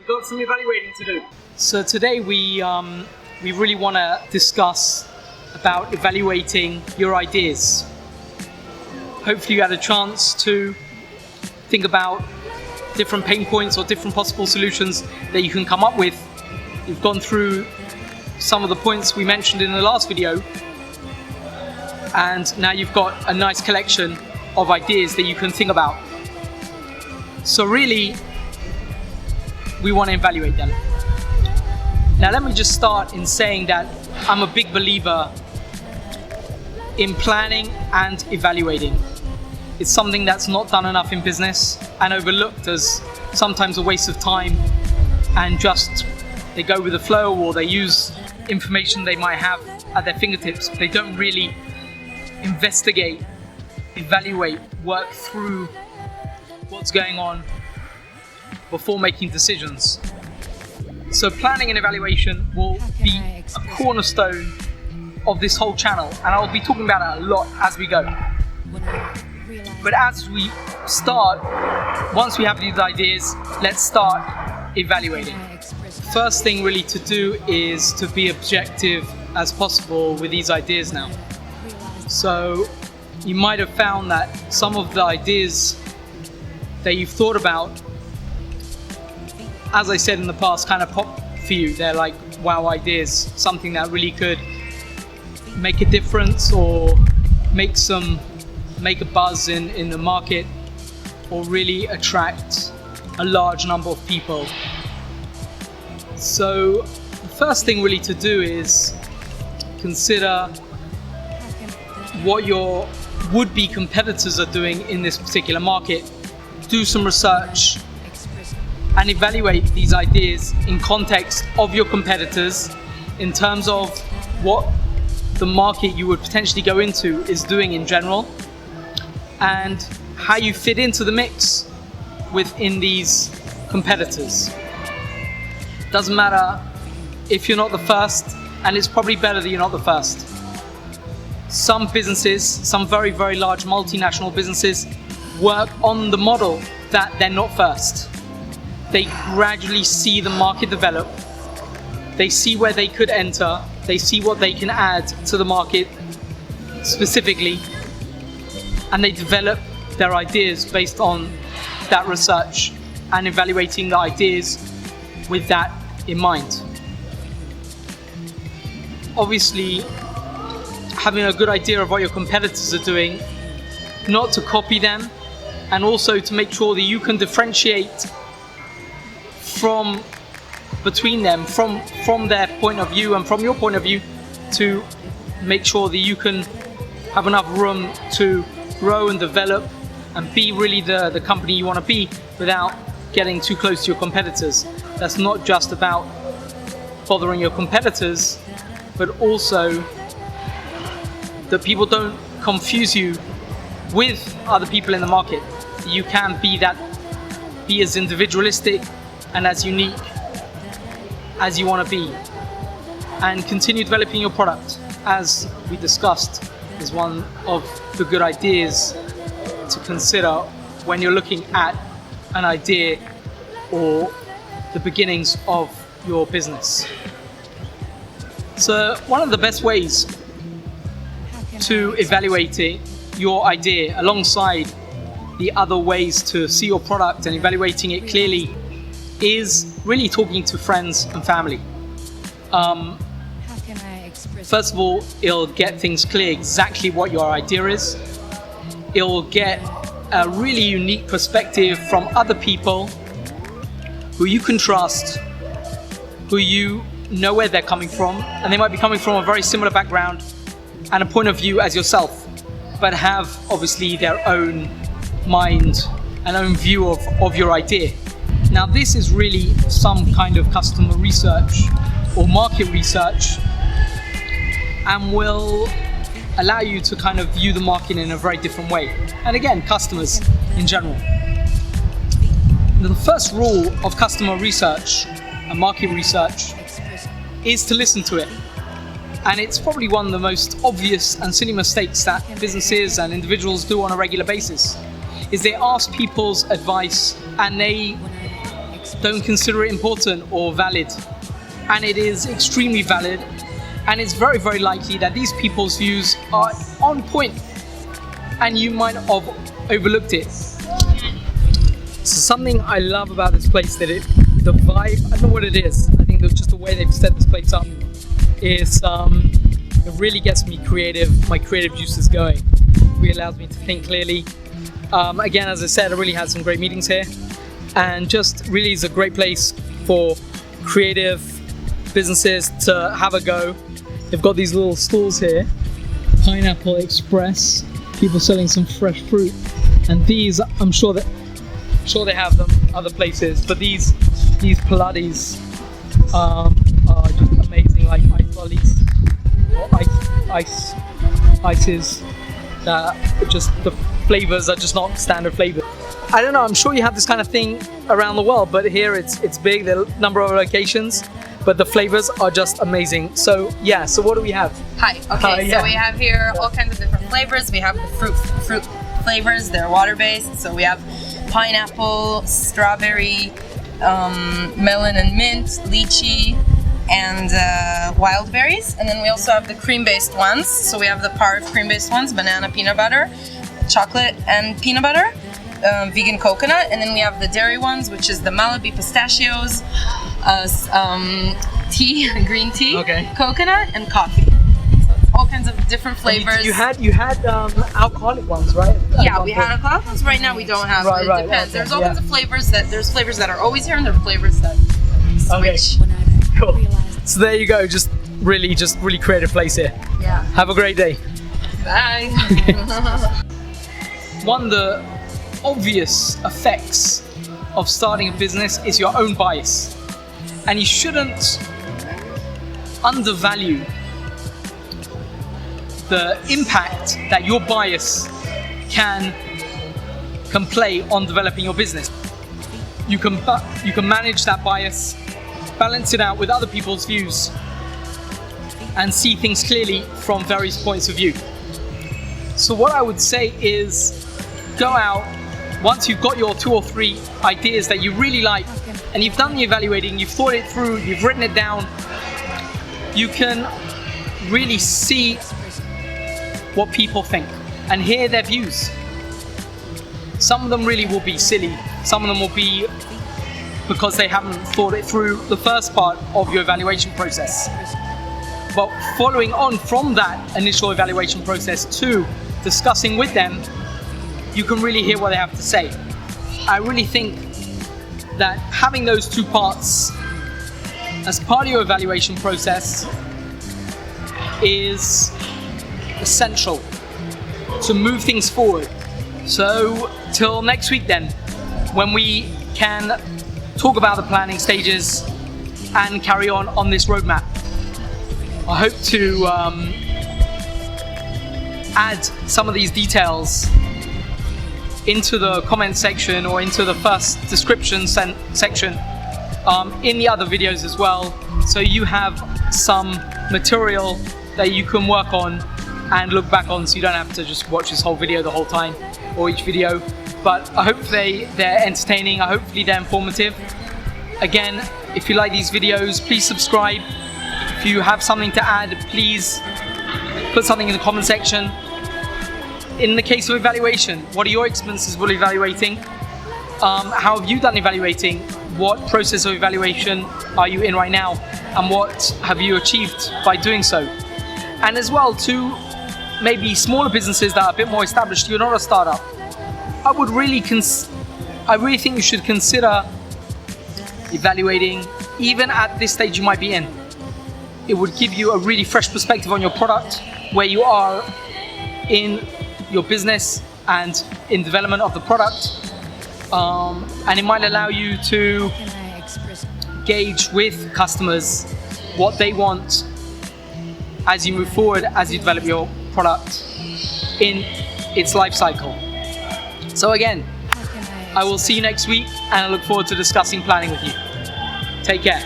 we've got some evaluating to do. So today we really want to discuss about evaluating your ideas. Hopefully you had a chance to think about different pain points or different possible solutions that you can come up with. We've gone through some of the points we mentioned in the last video, and now you've got a nice collection of ideas that you can think about. So really, we want to evaluate them. Now let me just start in saying that I'm a big believer in planning and evaluating. It's something that's not done enough in business and overlooked as sometimes a waste of time, and just they go with the flow, or they use information they might have at their fingertips. They don't really investigate, evaluate, work through what's going on before making decisions. So planning and evaluation will be a cornerstone of this whole channel, and I'll be talking about it a lot as we go. But as we start, once we have these ideas, let's start evaluating. First thing really to do is to be objective as possible with these ideas now. So you might have found that some of the ideas that you've thought about, as I said in the past, kind of pop for you. They're like wow ideas, something that really could make a difference or make a buzz in the market, or really attract a large number of people. So the first thing really to do is consider what your would-be competitors are doing in this particular market. Do some research and evaluate these ideas in context of your competitors, in terms of what the market you would potentially go into is doing in general, and how you fit into the mix within these competitors. Doesn't matter if you're not the first, and it's probably better that you're not the first. Some businesses, some very, very large multinational businesses, work on the model that they're not first. They gradually see the market develop. They see where they could enter. They see what they can add to the market specifically, and they develop their ideas based on that research and evaluating the ideas with that in mind. Obviously, having a good idea of what your competitors are doing, not to copy them, and also to make sure that you can differentiate from between them, from their point of view and from your point of view, to make sure that you can have enough room to grow and develop and be really the company you want to be without getting too close to your competitors. That's not just about bothering your competitors, but also that people don't confuse you with other people in the market. You can be as individualistic and as unique as you want to be, and continue developing your product, as we discussed, is one of the good ideas to consider when you're looking at an idea or the beginnings of your business. So one of the best ways to evaluate your idea, alongside the other ways to see your product and evaluating it clearly, is really talking to friends and family. First of all, it'll get things clear exactly what your idea is. It'll get a really unique perspective from other people who you can trust, who you know where they're coming from, and they might be coming from a very similar background and a point of view as yourself, but have obviously their own mind and own view of your idea. Now this is really some kind of customer research or market research, and will allow you to kind of view the market in a very different way. And again, customers in general. The first rule of customer research and market research is to listen to it. And it's probably one of the most obvious and silly mistakes that businesses and individuals do on a regular basis, is they ask people's advice and they don't consider it important or valid. And it is extremely valid, and it's very, very likely that these people's views are on point and you might have overlooked it. So something I love about this place, that the vibe, I don't know what it is, I think just the way they've set this place up is it really gets me creative, my creative juices going. It really allows me to think clearly. Again, as I said, I really had some great meetings here, and just really is a great place for creative businesses to have a go. They've got these little stalls here, Pineapple Express, people selling some fresh fruit, and these, I'm sure they have them other places, but these Pilates are just amazing, like ice lollies or ices that just, the flavors are just not standard flavors. I don't know, I'm sure you have this kind of thing around the world, but here it's big, there are a number of locations, but the flavors are just amazing. So yeah, so what do we have? Hi, okay, so we have here all kinds of different flavors. We have the fruit flavors, they're water-based, so we have pineapple, strawberry, melon and mint, lychee, and wild berries. And then we also have the cream-based ones. So we have the Parv cream-based ones, banana peanut butter, chocolate and peanut butter, vegan coconut. And then we have the dairy ones, which is the Malabi pistachios, tea, green tea, coconut, and coffee. So it's all kinds of different flavors. You had alcoholic ones, right? Yeah, we had alcoholic ones. Right now we don't have. It depends. There's all kinds of flavors there's flavors that are always here, and there are flavors that switch. Cool. So there you go. Just really creative place here. Yeah. Have a great day. Bye. One of the obvious effects of starting a business is your own bias, and you shouldn't undervalue the impact that your bias can play on developing your business. You can manage that bias, balance it out with other people's views, and see things clearly from various points of view. So what I would say is, go out, once you've got your 2 or 3 ideas that you really like, and you've done the evaluating, you've thought it through, you've written it down, you can really see what people think and hear their views. Some of them really will be silly, some of them will be because they haven't thought it through the first part of your evaluation process. But following on from that initial evaluation process to discussing with them, you can really hear what they have to say. I really think that having those 2 parts as part of your evaluation process is essential to move things forward. So till next week then, when we can talk about the planning stages and carry on this roadmap. I hope to add some of these details into the comment section or into the first description section in the other videos as well, so you have some material that you can work on and look back on, so you don't have to just watch this whole video the whole time or each video. But I hope they're entertaining, hopefully they're informative. Again, if you like these videos, please subscribe. If you have something to add, please put something in the comment section. In the case of evaluation, what are your experiences with evaluating? How have you done evaluating? What process of evaluation are you in right now? And what have you achieved by doing so? And as well, to maybe smaller businesses that are a bit more established, you're not a startup, I really think you should consider evaluating even at this stage you might be in. It would give you a really fresh perspective on your product, where you are in your business and in development of the product, and it might allow you to gauge with customers what they want as you move forward, as you develop your product in its life cycle. So again, I will see you next week, and I look forward to discussing planning with you. Take care.